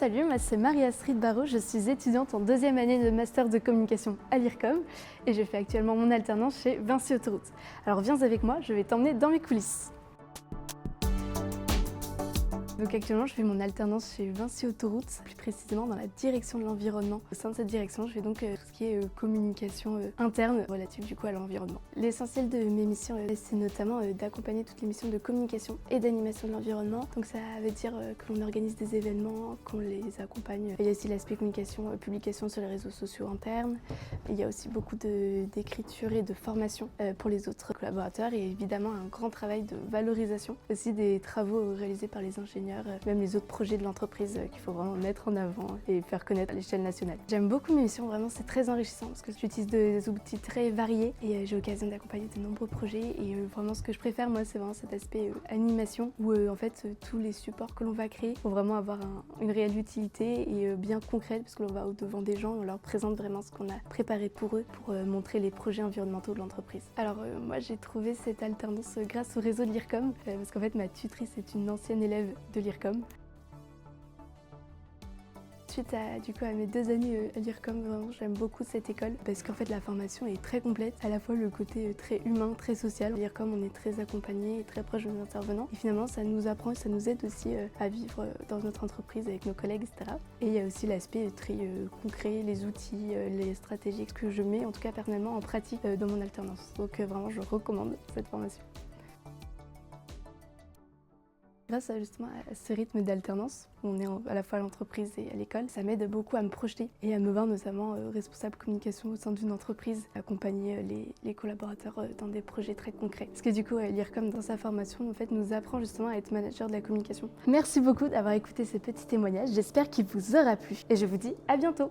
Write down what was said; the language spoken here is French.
salut, moi c'est Marie-Astrid Barraud, je suis étudiante en deuxième année de master de communication à l'IRCOM et je fais actuellement mon alternance chez Vinci Autoroute. Alors viens avec moi, je vais t'emmener dans mes coulisses. Donc actuellement, je fais mon alternance chez Vinci Autoroute, plus précisément dans la direction de l'environnement. Au sein de cette direction, je fais donc tout ce qui est communication interne relative du coup à l'environnement. L'essentiel de mes missions, c'est notamment d'accompagner toutes les missions de communication et d'animation de l'environnement. Donc ça veut dire que l'on organise des événements, qu'on les accompagne. Il y a aussi l'aspect communication, publication sur les réseaux sociaux internes. Il y a aussi beaucoup d'écriture et de formation pour les autres collaborateurs et évidemment un grand travail de valorisation. Aussi des travaux réalisés par les ingénieurs, même les autres projets de l'entreprise qu'il faut vraiment mettre en avant et faire connaître à l'échelle nationale. J'aime beaucoup mes missions, vraiment c'est très enrichissant parce que j'utilise des outils très variés et j'ai l'occasion d'accompagner de nombreux projets et vraiment ce que je préfère moi c'est vraiment cet aspect animation où en fait tous les supports que l'on va créer vont vraiment avoir une réelle utilité et bien concrète parce que l'on va au-devant des gens, on leur présente vraiment ce qu'on a préparé pour eux pour montrer les projets environnementaux de l'entreprise. Alors moi j'ai trouvé cette alternance grâce au réseau de l'IRCOM parce qu'en fait ma tutrice est une ancienne élève de l'IRCOM. Suite à mes 2 années à l'IRCOM, vraiment j'aime beaucoup cette école parce qu'en fait la formation est très complète, à la fois le côté très humain, très social. À l'IRCOM on est très accompagné et très proche de nos intervenants et finalement ça nous apprend et ça nous aide aussi à vivre dans notre entreprise avec nos collègues, etc. Et il y a aussi l'aspect très concret, les outils, les stratégies que je mets en tout cas personnellement en pratique dans mon alternance. Donc vraiment je recommande cette formation. Grâce justement à ce rythme d'alternance, où on est à la fois à l'entreprise et à l'école, ça m'aide beaucoup à me projeter et à me voir notamment responsable communication au sein d'une entreprise, accompagner les collaborateurs dans des projets très concrets. Parce que du coup, l'IRCOM dans sa formation en fait, nous apprend justement à être manager de la communication. Merci beaucoup d'avoir écouté ce petit témoignage, j'espère qu'il vous aura plu et je vous dis à bientôt.